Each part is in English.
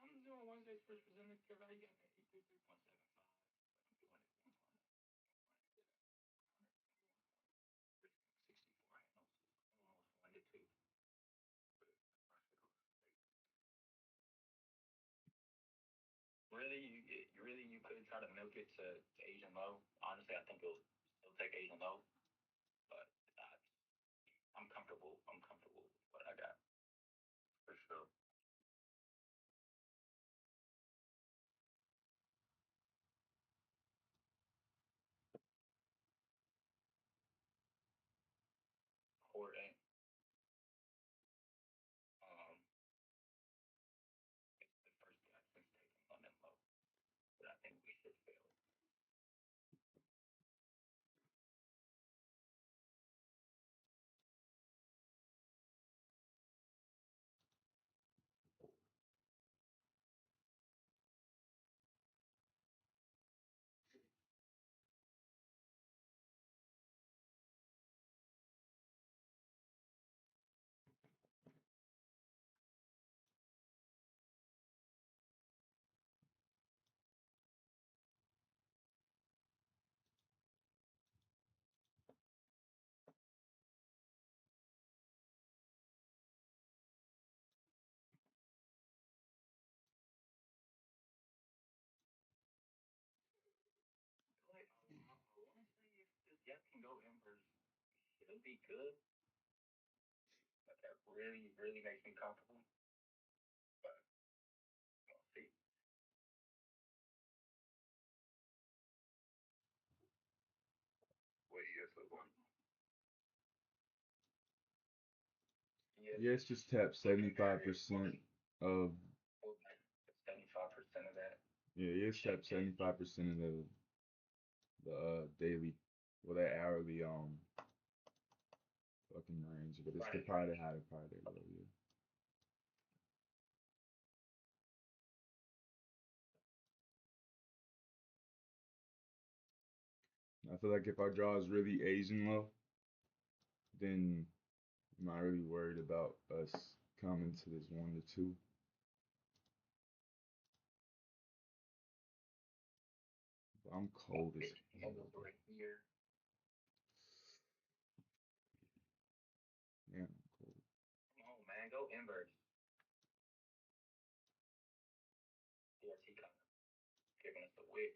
I'm doing Wednesday's first presented curve. I got an 833.75. I'm doing it 64 handles. Almost 1 to 2. Really, you could try to milk it to Asian low. Honestly, I think it'll still take Asian low, but I'm comfortable. I'm comfortable with what I got for sure. Court um, it's the first guy since taking London low, but I think we should fail it. Like, honestly, if this guy can go inverse, it'll be good. But that really makes me comfortable. But we'll see. What you guys look like? Yes, just tap 75% of 75% of that. yeah, yes, tap 75% of the daily, well, that hourly fucking range, but it's the part of high, the part of low, yeah. I feel like if our draw is really Asian low, then I'm not really worried about us coming to this 1 to 2. But I'm cold as hell. Right here. Man, I'm cold. Come on, man, go inverse. DRT kind of giving us the wick.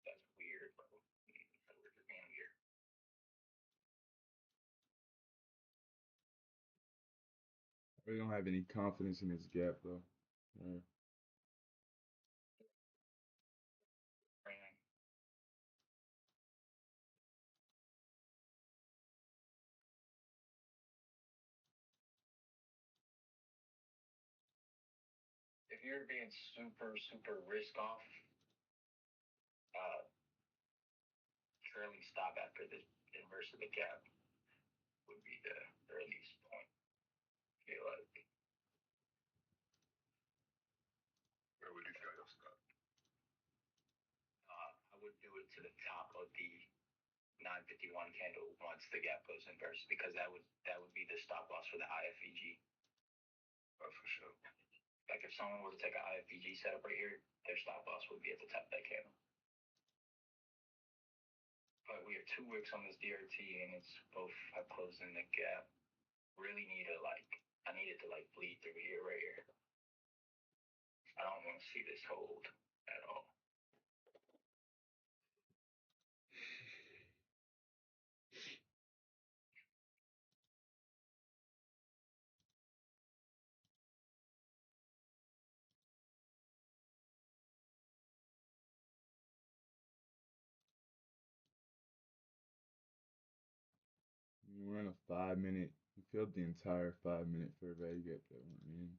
That's weird, bro. We're just being weird. I really don't have any confidence in this gap though. Yeah. Man, if you're being super risk off, uh, trailing stop after the inverse of the gap would be the earliest point. I feel like Where would you try to stop? I would do it to the top of the 951 candle once the gap goes inverse because that would be the stop loss for the IFEG. Oh, for sure. Like if someone were to take an IFEG setup right here, their stop loss would be at the top of that candle. But we have 2 wicks on this DRT and it's both have closed in the gap. Really need to I need it to bleed through here right here. I don't want to see this hold at all. We're in a 5 minute. We filled the entire 5 minute fair value gap that we're in.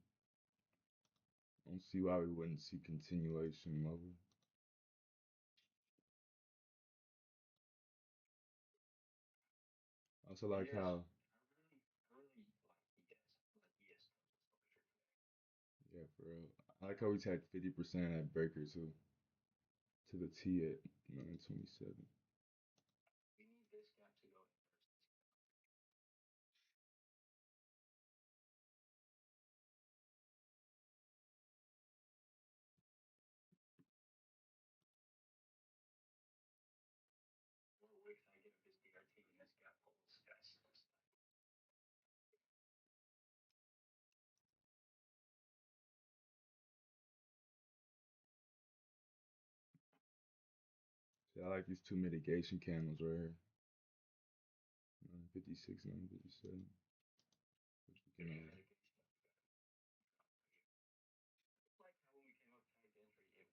I don't see why we wouldn't see continuation level. I also like Yes. how, I really like ES. yeah, for real. I like how we tagged 50% of that breaker too, to the T at 927. We need this gap to go inverse. More wicks I get of this DRT and this gap holds. That's See, I like these two mitigation candles right here. 956, 957. Which we can, like how when we came up tagged entry,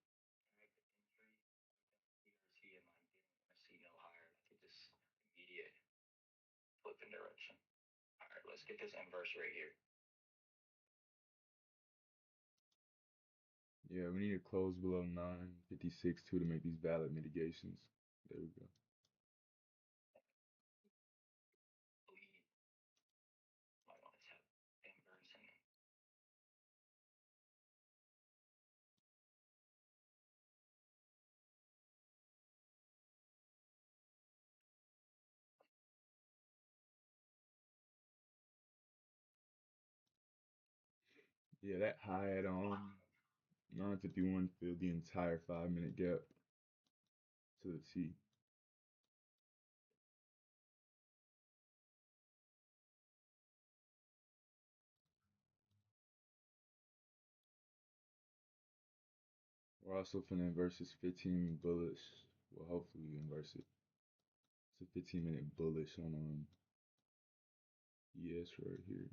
it tagged entry DRT and didn't want to see no higher. Like it just immediate flip in direction. All right, let's get this inverse right here. yeah, we need to close below 956 too to make these valid mitigations. There we go. Bleed. Might want to tap inverse and Yeah, that high at 951 filled the entire 5 minute gap to the T. We're also finna inverse this 15 bullish. Well, hopefully we inverse it. It's a 15-minute bullish on ES right here.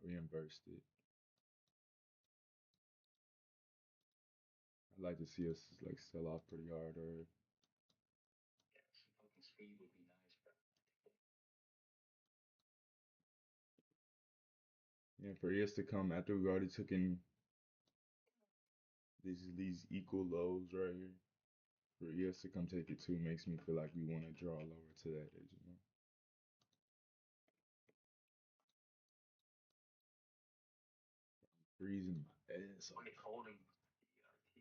We inversed it. I'd like to see us sell off pretty hard or yeah, some fucking speed would be nice, bro. yeah, for ES to come after we already took in these equal lows right here. For ES to come take it too makes me feel like we want to draw lower to that edge. Freezing my ass off. Like holding DRT.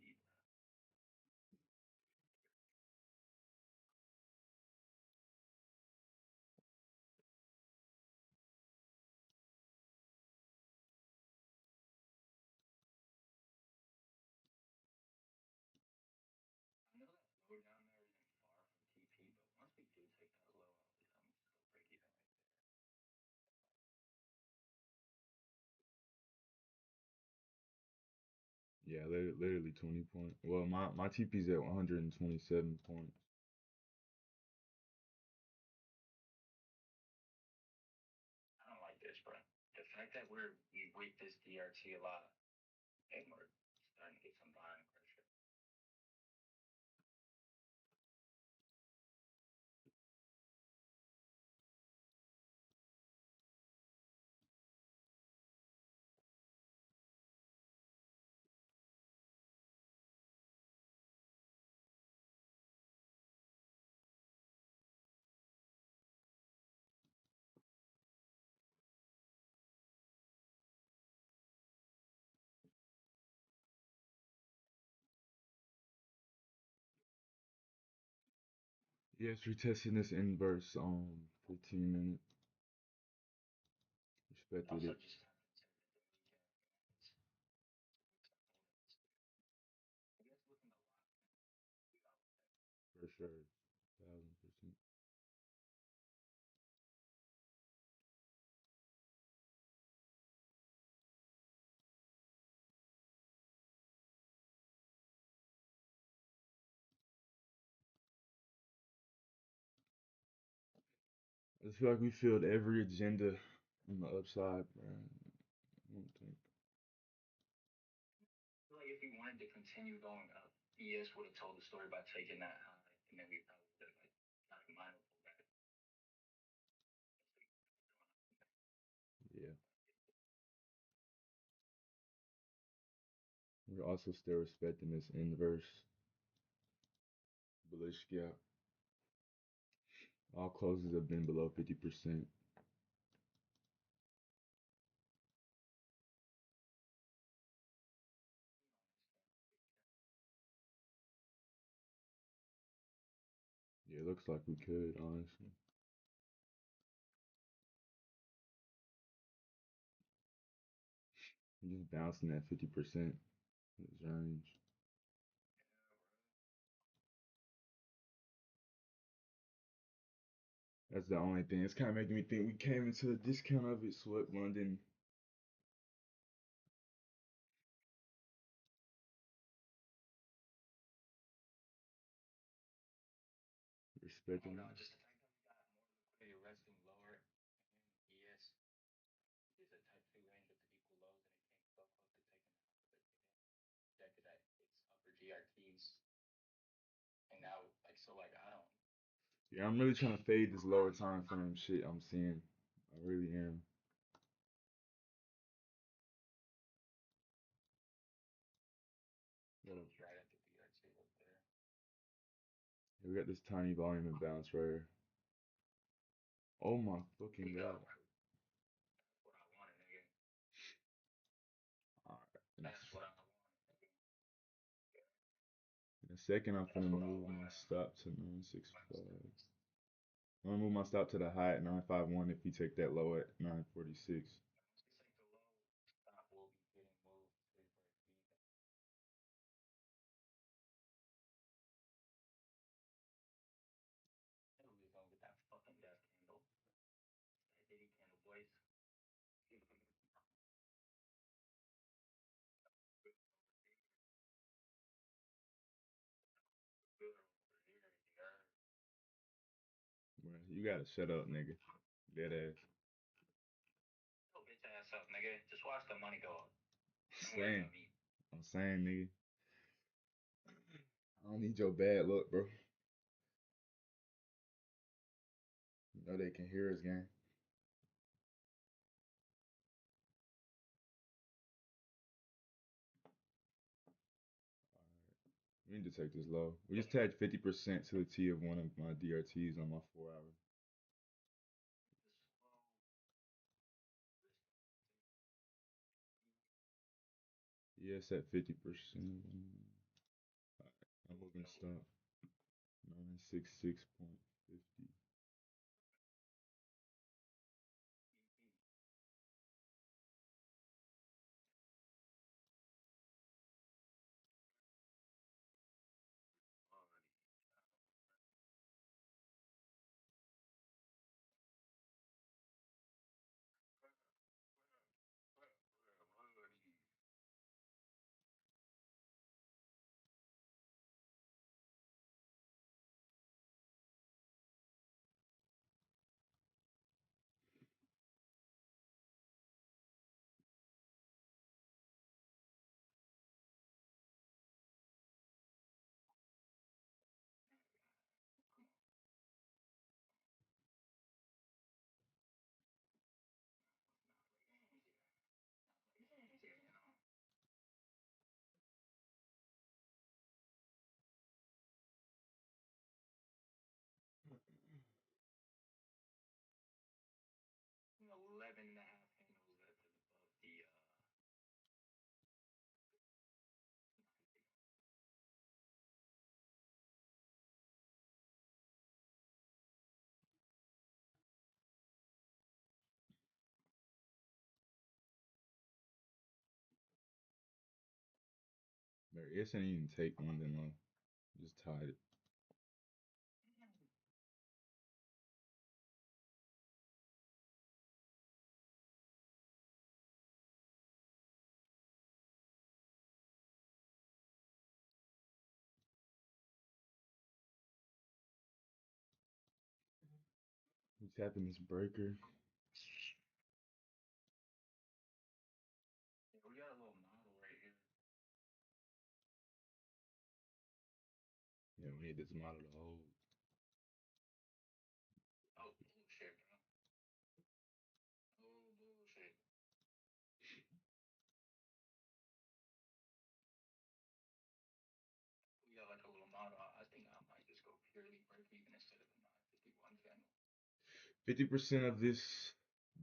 I know that low down there isn't far from TP, but once we do take that low, I'm still break even right there. Yeah, literally 20 points. Well, my TP's at 127 points. I don't like this, bro. The fact that we weight this DRT a lot and we're starting to get some buying pressure. Yes, retesting this inverse 15 minute. Respected Also, it just I guess looking a lot. for sure. 1000%. I just feel like we filled every agenda on the upside, man. I don't think. I feel like if we wanted to continue going up, ES would have told the story by taking that high, and then we probably would have like got a minor pullback. Yeah. We're also still respecting this inverse bullish gap. All closes have been below 50%. Yeah, it looks like we could, honestly. We're just bouncing at 50% this range. That's the only thing. It's kind of making me think we came into the discount of it, swept London. Oh Respecting no, it. just the fact that we got more liquidity resting lower, and ES is a type 2 range with the equal lows, and it came so close to taking it out, but it didn't. Rejected at its upper GRTs, and now like so like I don't. Yeah, I'm really trying to fade this lower time frame shit I'm seeing. I really am. So it's right at the DRT up there. We got this tiny volume imbalance right here. Oh my fucking god. That's what I wanted, nigga. Alright. That's what I wanted, nigga. In a second, I'm That's finna what I move my wanted. stop to 965. I'm gonna move my stop to the high at 951 if you take that low at 946. Once we take the low, stop will be getting moved to break even. And we're gonna get that fucking death candle. That Diddy candle, boys. Good over here, yeah. Bro, you gotta shut up, nigga. Dead ass. Yo, bitch ass up, nigga. Just watch the money go up. Don't worry Saying. about me. I'm saying, nigga. I don't need your bad luck, bro. You know they can hear us, gang. We need to take this low. We just tagged 50% to the T of one of my DRTs on my 4 hour. Yes, at 50%. I'm moving stop. 966.50. There isn't even take one then low. Just tied it. We tapping this breaker. We got a little model right here. Yeah, we need this model to hold. Oh, bullshit, bro. Oh, bullshit. We got like a little model. I think I might just go purely break even instead of the 951 channel. 50% of this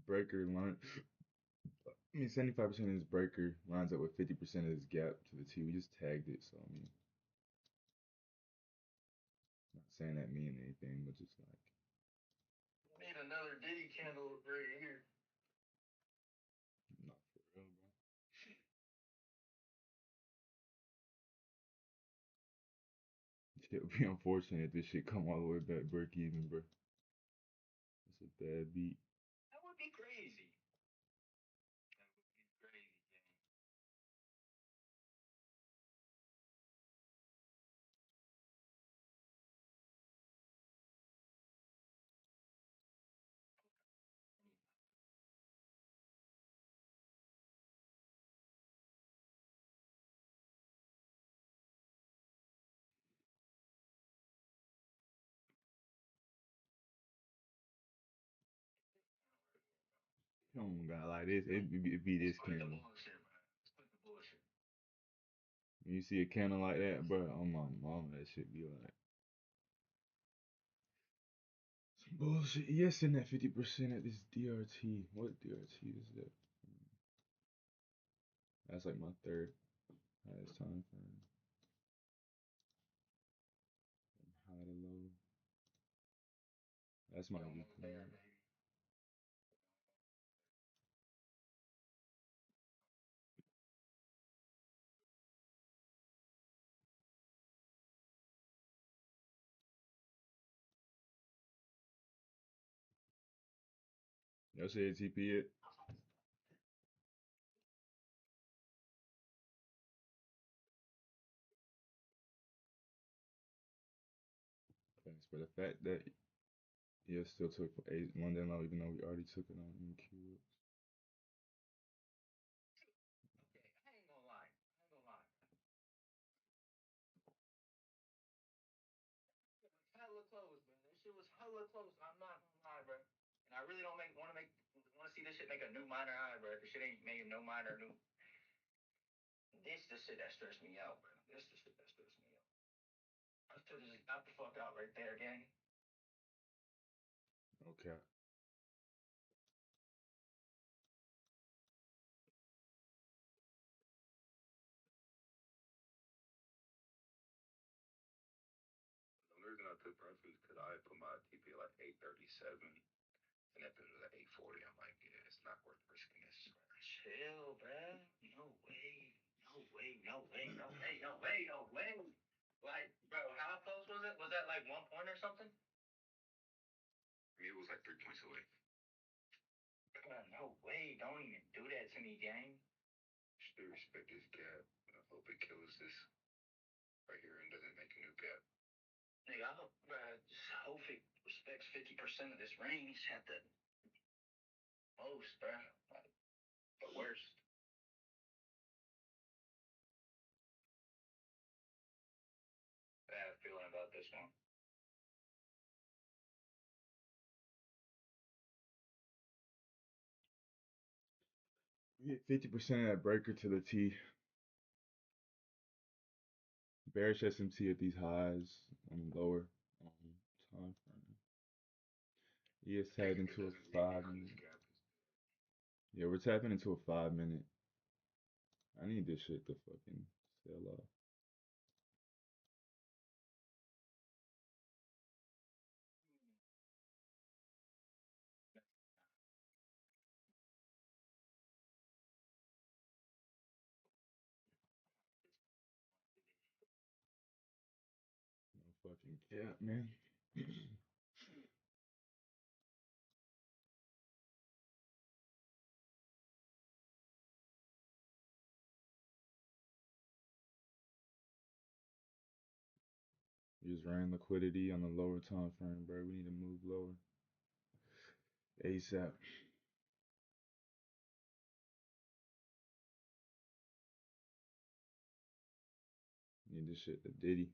breaker line. I mean, 75% of this breaker lines up with 50% of this gap to the T. We just tagged it, so I mean, not saying that mean anything, but just like. Need another Diddy candle right here. Not for real, bro. It would be unfortunate if this shit come all the way back break even, bro. That's a bad beat. That would be crazy. That would be crazy, gang. Oh my god, like this, it be this Let's quit the candle. bullshit, man. Let's quit the bullshit. When you see a candle like that, bro, oh my mama, that shit be like some bullshit. Yes, in that 50% at this DRT. What DRT is that? That's like my third highest time frame. From high to low. That's my Almost weekly. there, baby. Y'all say TP it? Thanks. But the fact that you still took 1 day low, even though we already took it on MQ. Okay, I ain't gonna lie. I ain't gonna lie. It was hella close, man. This shit was hella close. I'm not gonna lie, bro. And I really don't want to see this shit make a new minor high, bro. This shit ain't making no minor new. This the shit that stressed me out, bro. This the shit that stressed me out. I should have just got the fuck out right there, gang. Okay. The reason I took profit is because I put my TP at like 837. And if it was at 840, I'm like, yeah, it's not worth risking this. Chill, bruh. No way. No way. No way. No way. No way. No way. Like, bro, how close was it? Was that like 1 point or something? I mean, it was like 3 points away. Bro, no way. Don't even do that to me, gang. Still respect this gap. I hope it kills this right here and doesn't make a new gap. Nigga, I hope, just hope it respects 50% of this range at the most, bro. Like, the worst. Bad feeling about this one. We hit 50% of that breaker to the T. Bearish SMT at these highs on lower time frame. ES tagged into a 5 minute. Yeah, we're tapping into a 5 minute. I need this shit to fucking sell off. Yeah, man. We just ran liquidity on the lower time frame, bro. We need to move lower ASAP. Need this shit to Diddy.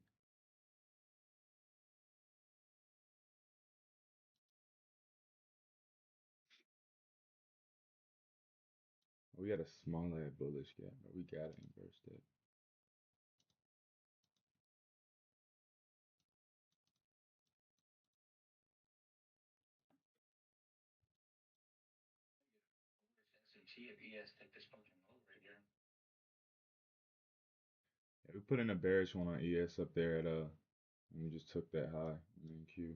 We got a small ass bullish gap, but we gotta inverse that. S&P if ES take this fucking low right here. Yeah, we put in a bearish one on ES up there at and we just took that high and then Q.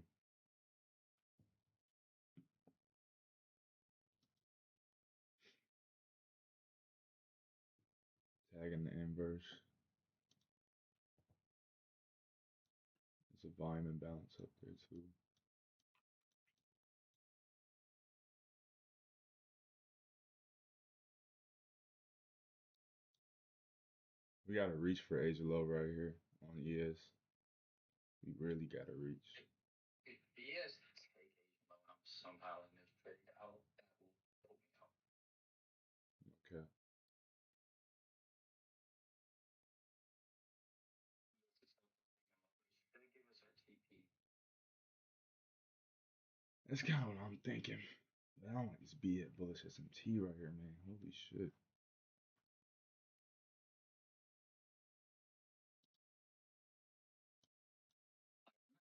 Tagging the inverse. There's a volume imbalance up there too. We gotta reach for Asia low right here on ES. We really gotta reach. If ES take Asian low, I'm somehow in this trade out, that will pull me out. Okay. They give us our TP. That's kind of what I'm thinking. But I don't like this B at bullish SMT right here, man. Holy shit.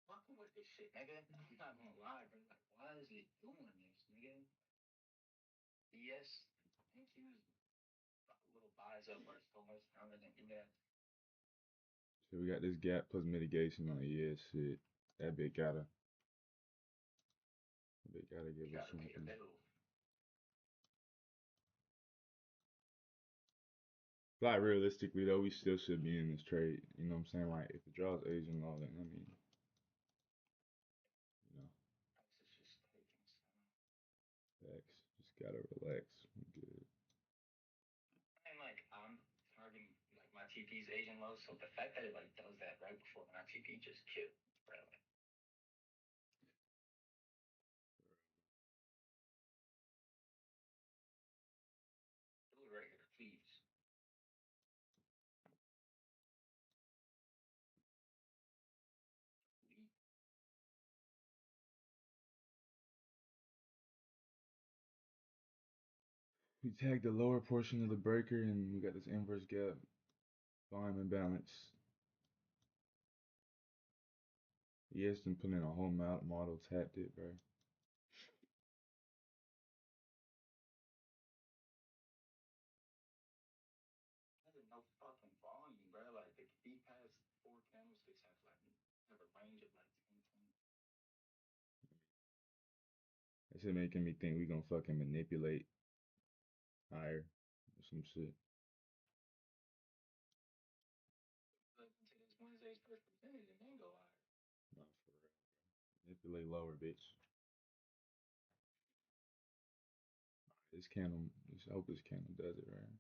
Fucking with this shit, nigga. I'm not gonna lie, bro. Like, why is it doing this, nigga? ES, I think he was a little buys up or so much stronger than ES. So we got this gap plus mitigation on ES shit. That bit gotta give us Gotta pay the something. bill. Like realistically though, we still should be in this trade. You know what I'm saying? Like if it draws Asian law, then I mean, you know, Price is just taking some. facts. Just gotta relax. We good. And like I'm targeting like my TP's Asian low, so the fact that it like does that right before my TP just killed, bro. Like, do it right here, please. We tagged the lower portion of the breaker and we got this inverse gap. Volume imbalance. ES been putting in a whole model, tapped it, bro. There's no fucking volume, bro. Like the key past four candlesticks have a range of like 10, 20. That shit making me think we gonna fucking manipulate higher or some shit. Like today's Wednesday's first percentage and then go higher. Nah, for real, bro. Manipulate lower, bitch. This candle, I hope this candle does it right.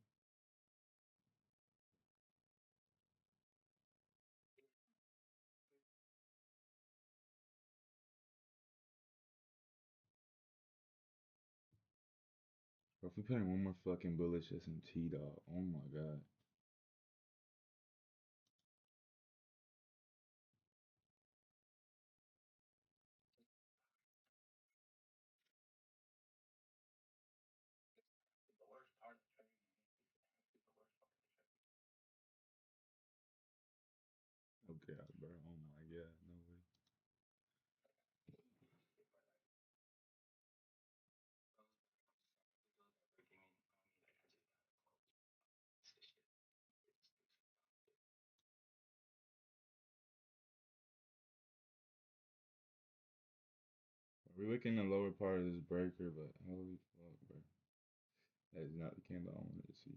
Bro, if we put in one more fucking bullish SMT, dog, oh my god. The worst part of the trade, man. The worst part of the trade. Oh god, bro, oh my god, no way. We're looking at the lower part of this breaker, but holy fuck, bro. That is not the candle I wanted to see.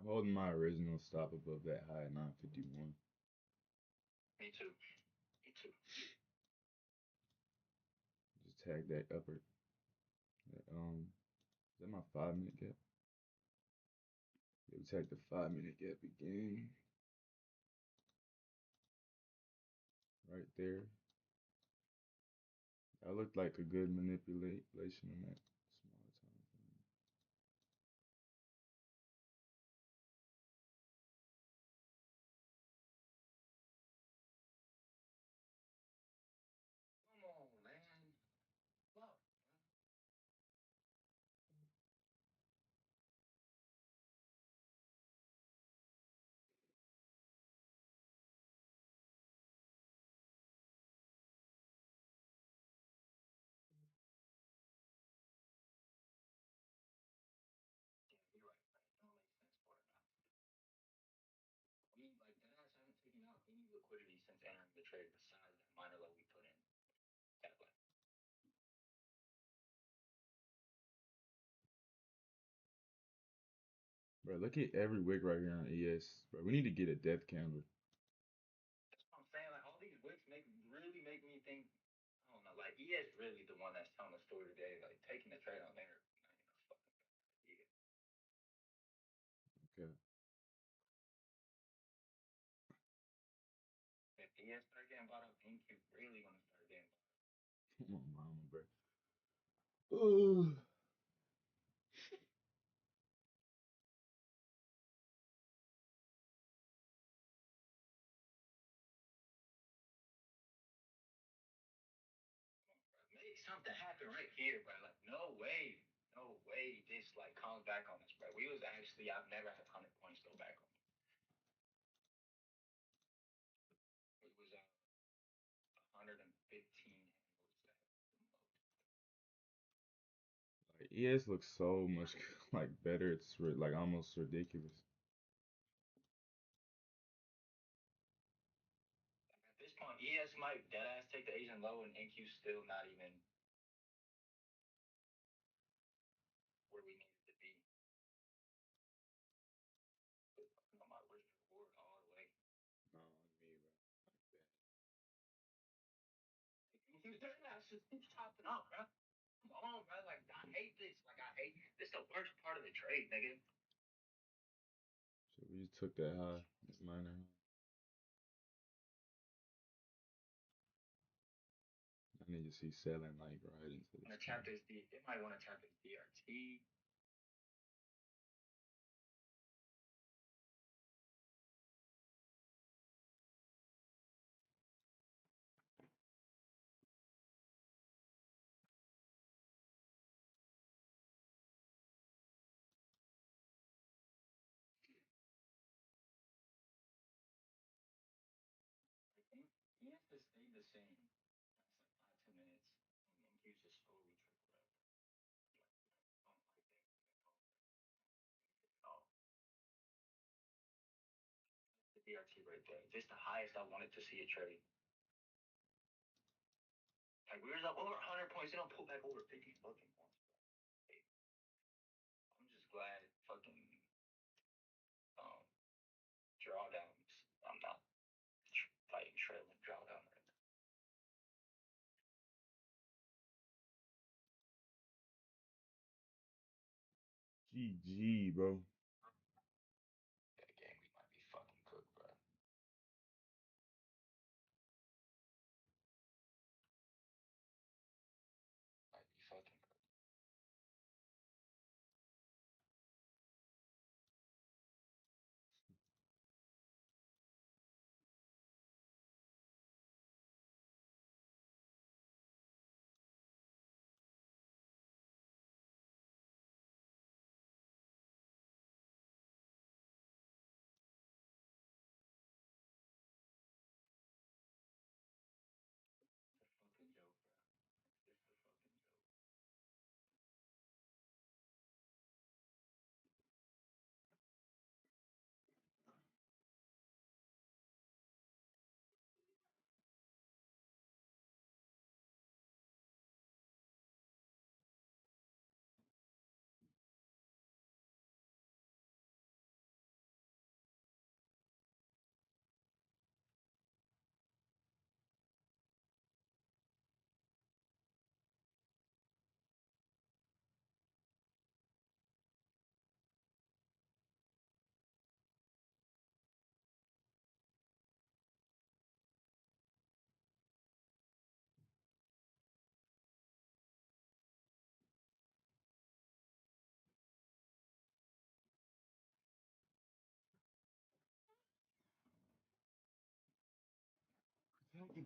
holding my original stop above that high at 951. Me too. Me too. Just tag that upper. Is that my 5 minute gap? Yeah, we tag the 5 minute gap again. Right there. That looked like a good manipulation in that small time frame. Come on, man. Fuck. Yeah, you're right. Man. It don't make sense for it now. We like that ass haven't taken out any liquidity since entering the trade besides that minor low we put in. That way. Bro, look at every wick right here on ES. Bro, we need to get a death candle. That's what I'm saying. Like all these wicks really make me think. I don't know. Like ES really the one that's telling the story today. Like taking the trade on there. Not even a fucking good idea. Okay. If ES start getting bought up, NQ really gonna start getting bought up. Come on, mama, bro. Oh. Make something happen right here, bro. Like no way. No way this like comes back on us, bro. We was actually I've never had 100 points go back on me. It was 115 handles at the most. Like, ES looks so much like better. It's like almost ridiculous. Like, at this point, ES might dead ass take the Asian low and NQ still not even where we needed to be. On my risk reward all the way. No, me, bro. Like that. NQ's dead ass just keeps chopping up, bro. Come on, bro. Like I hate this. Like I hate this. Is the worst part of the trade, nigga. So we just took that high. That's minor high. I need to see selling like right into Want this to tap candle. this D? It might want to tap this DRT. I think ES has stayed the same. It's like 5 2 minutes, and NQ's just slowly trickled up. Like, I don't like that at all. The DRT right there. Just the highest I wanted to see a trade. Like we was up over 100 points. They don't pull back over 50 fucking points. Hey, I'm just glad fucking um drawdowns. I'm not fighting trailing drawdown right now. GG, bro. That game we might be fucking cooked, bro. Might be fucking cooked.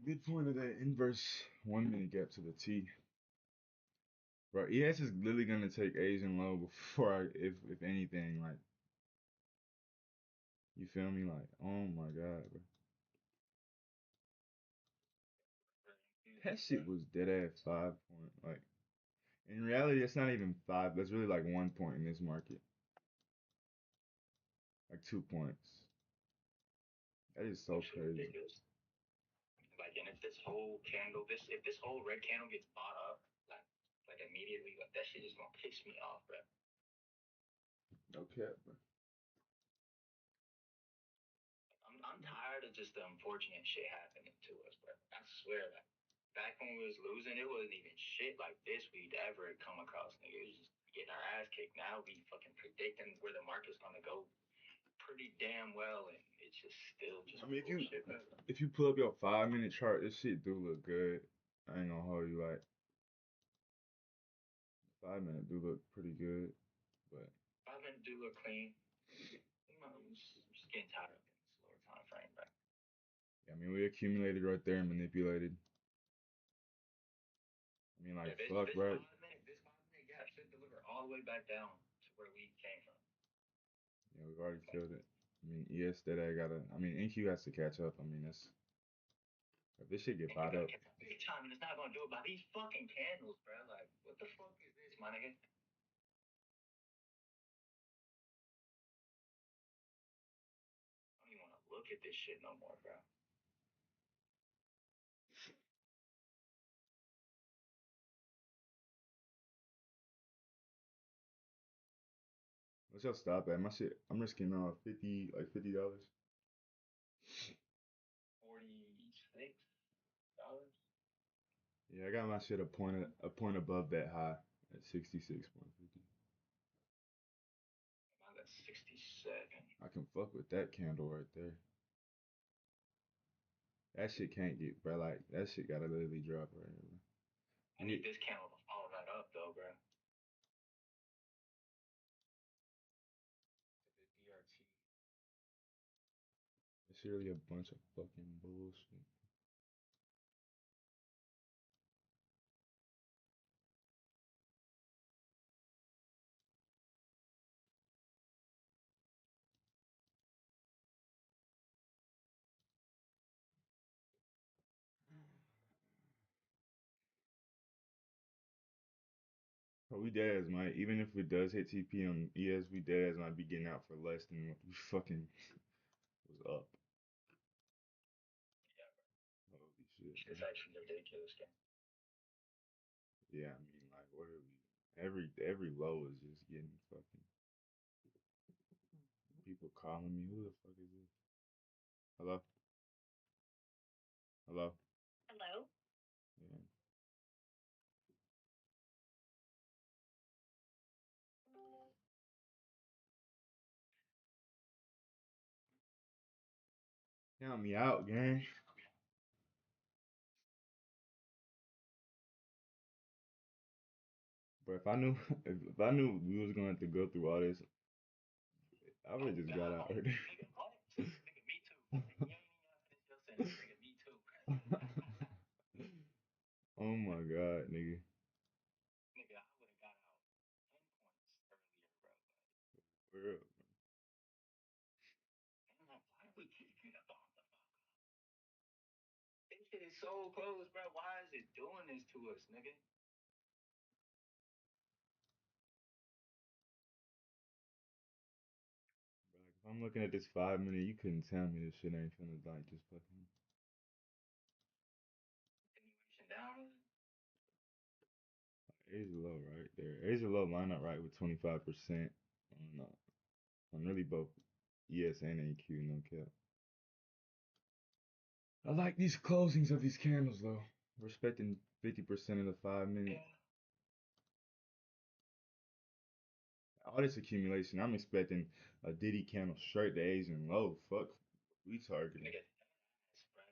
Midpoint of that inverse 1 minute gap to the T. Bro, ES is literally gonna take Asian low before if anything, like, you feel me? Like, oh my god, bro. That shit was dead ass 5 point. Like, in reality, it's not even five. That's really like 1 point in this market. Like 2 points. That is so crazy. Like, and if this whole candle, if this whole red candle gets bought up, like immediately, like that shit is gonna piss me off, bro. No cap, bro. I'm tired of just the unfortunate shit happening to us, bro. I swear, like back when we was losing, it wasn't even shit like this we'd ever come across, nigga. It was just getting our ass kicked. Now we fucking predicting where the market's gonna go pretty damn well, and it's just still just I mean, bullshit, bro. if you pull up your 5 minute chart, this shit do look good. I ain't gonna hold you, like, 5 minute do look pretty good, but 5 minute do look clean. I'm just getting tired of it in the slower time frame, bro. yeah, I mean, we accumulated right there and manipulated. I mean, like, Yeah, fuck, bro. this 5 minute gap should deliver all the way back down to where we came from. Yeah, we've already killed it. I mean, ES that I gotta. I mean, NQ has to catch up. I mean, that's if this shit get bought up. Big time, and it's not gonna do it by these fucking candles, bro. Like, what the fuck is this, my nigga? I don't even want to look at this shit no more, bro. What's your stop at? My shit, I'm risking 50, like $50. $46. Yeah, I got my shit a point above that high at 66.50. I'm at 67. I can fuck with that candle right there. That shit can't get, bro. Like that shit gotta literally drop right here. I need this candle to follow that up, though, bro. The DRT. It's really a bunch of fucking bullshit. But we dead as might, even if it does hit TP on ES, we dead as might be getting out for less than what we fucking was up. Yeah, bro. Holy shit. It's actually ridiculous, game. Yeah, I mean, like, what are we? Every low is just getting fucking people calling me. Who the fuck is this? Hello? Hello? Hello? Yeah. Count me out, gang. But if I knew if I knew we was gonna have to go through all this, I would have just got out already. Nigga, what? Nigga, me too. You ain't even finish your sentence, nigga, me too. Oh my god, nigga. Nigga, I would have got out 10 points earlier, bro. For real. And like, why do we keep getting the fuck up? This shit is so close, bro. Why is it doing this to us, nigga? Like, if I'm looking at this 5 minute, you couldn't tell me this shit ain't finna like just fucking. Continuation down. Asia low right there. Asia low line up right with 25% on really both ES and AQ, no cap. I like these closings of these candles though. Respecting 50% of the 5 minute. Yeah. All this accumulation, I'm expecting a Diddy candle straight to Asian low. Fuck, we targeting. Nigga, that's bro.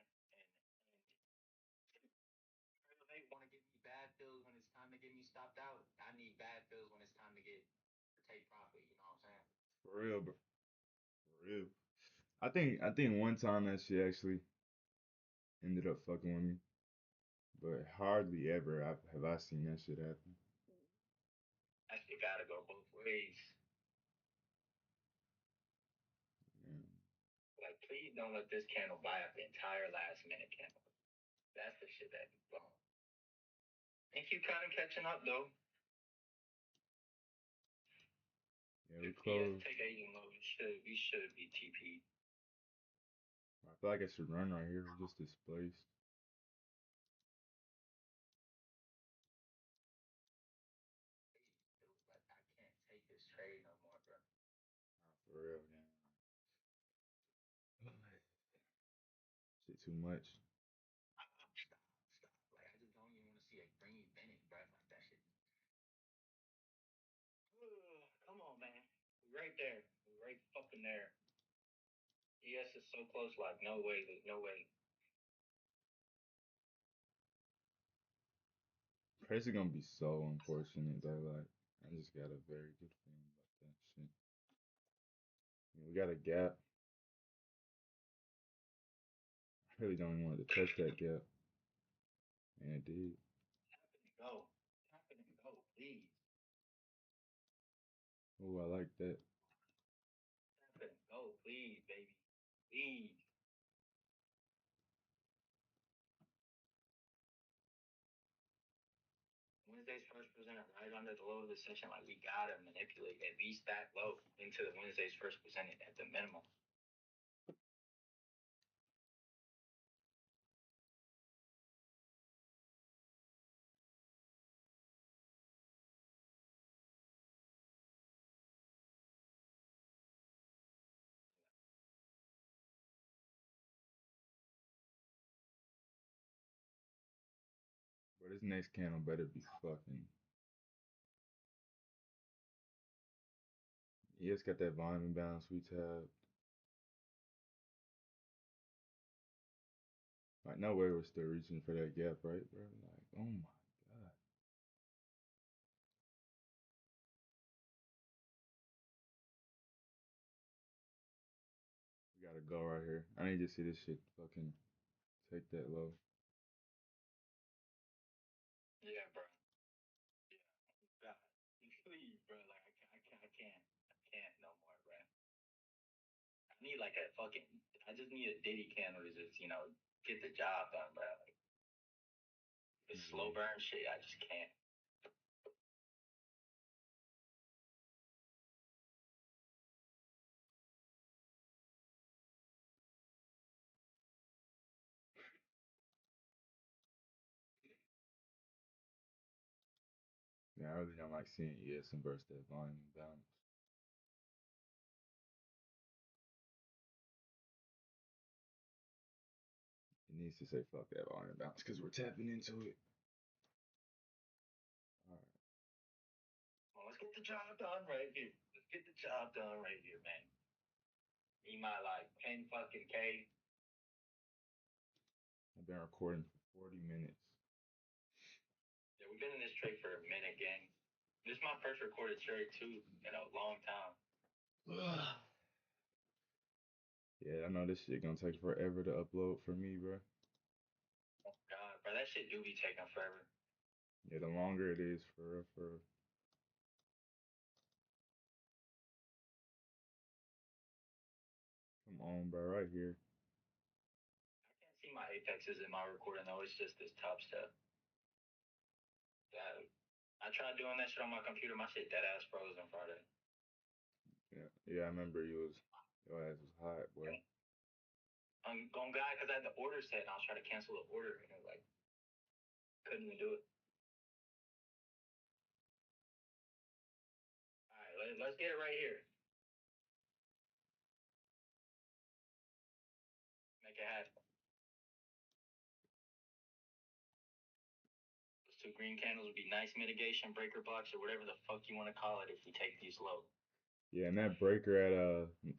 And they want to give me bad feels when it's time to get me stopped out. I need bad feels when it's time to get to take profit. You know what I'm saying? For real, bro. For real. I think one time that shit actually ended up fucking with me. But hardly ever have I seen that shit happen. That shit gotta go both ways. Yeah. Like, please don't let this candle buy up the entire last minute candle. That's the shit that be wrong. Think you kind of catching up though. Yeah, we If PS closed. take Asian low, we should be TP. I feel like I should run right here. We're just displaced. Like, I can't take this trade no more, bro. For real, man. Shit too much. Stop. Like, I just don't even want to see a green Bennett, bro. Like, that shit. Come on, man. We right there. We right fucking there. ES is so close. Like, no way. There's no way. Price is gonna be so unfortunate though. Like I just got a very good feeling about that shit. I mean, we got a gap. I really don't even want to touch that gap, and it did. Tap it and go. Tap it and go, please. Oh, I like that. Tap it and go, please, baby. Please. Wednesday's first presented right under the low of the session. Like, we gotta manipulate at least that low into the Wednesday's first presented at the minimum. But this next candle better be fucking. Yeah, it's got that volume imbalance we tabbed. Like no way we're still reaching for that gap, right, bro? Like, oh my god. We gotta go right here. I need to see this shit fucking take that low. Yeah, bro. Yeah. God. Please, bro. Like, I can't no more, bro. I need like a fucking. I just need a Diddy candle to just, get the job done, bro. Like, this slow burn shit, I just can't. Yeah, I really don't like seeing ES inverse that volume imbalance. It needs to say fuck that volume imbalance because we're tapping into it. All right. Well, let's get the job done right here. Let's get the job done right here, man. Need my like 10 fucking K. I've been recording for 40 minutes. Yeah, we've been in this trade for a minute, gang. This is my first recorded trade too in a long time. Yeah, I know this shit gonna take forever to upload for me, bro. Oh God, bro, that shit do be taking forever. Yeah, the longer it is, for real, for real. Come on, bro, right here. I can't see my apexes in my recording though. It's just this top step. Yeah, I tried doing that shit on my computer. My shit dead ass frozen Friday. Yeah, I remember your ass was hot, boy. I'm going guy because I had the order set and I was trying to cancel the order and it like couldn't even do it. All right, let's get it right here. Make it happen. Those two green candles would be nice mitigation breaker blocks or whatever the fuck you want to call it if we take these low. Yeah, and that breaker at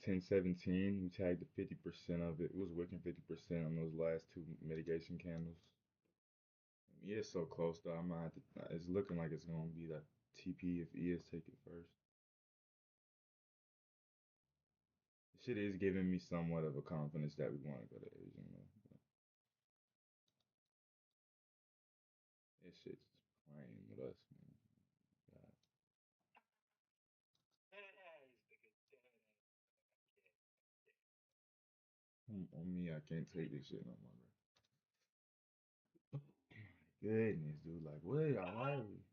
1017, we tagged the 50% of it. It was wicking 50% on those last two mitigation candles. Yeah, it's so close though. I'm gonna have to, it's looking like it's gonna be the TP if ES take it first. Shit is giving me somewhat of a confidence that we want to go to Asian though. On me, I can't take this shit no more, bro. Goodness, dude. Like, what are y'all rivalry?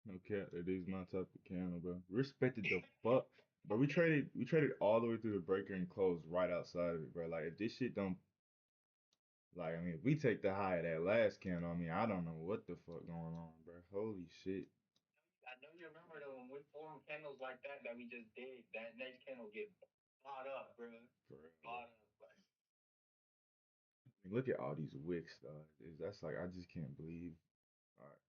No cap, it is my type of candle, bro. Respected the fuck, but we traded all the way through the breaker and closed right outside of it, bro. Like if this shit don't, like I mean, if we take the high of that last candle, I mean, I don't know what the fuck going on, bro. Holy shit, I know you remember though when we formed candles like that we just did. That next candle get bought up, bro. for real. Bought up. Like, I mean, look at all these wicks, dog. That's like I just can't believe. All right,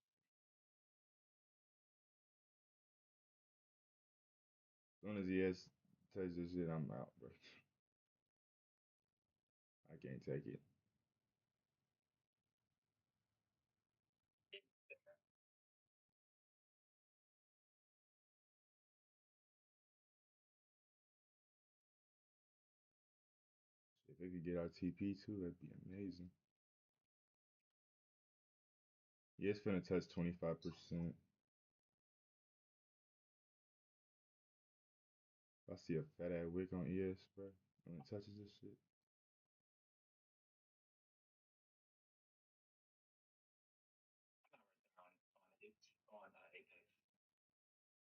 as soon as he has touch this shit, I'm out, bro. I can't take it. If they could get our TP too, that'd be amazing. Yeah, it's finna touch 25%. If I see a fat ass wick on ES, bro, when it touches this shit, I'm not right there on Apex.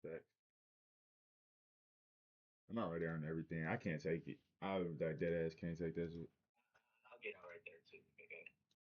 that I'm not already on everything. I can't take it. I that dead ass can't take that shit. I'll get out right there too.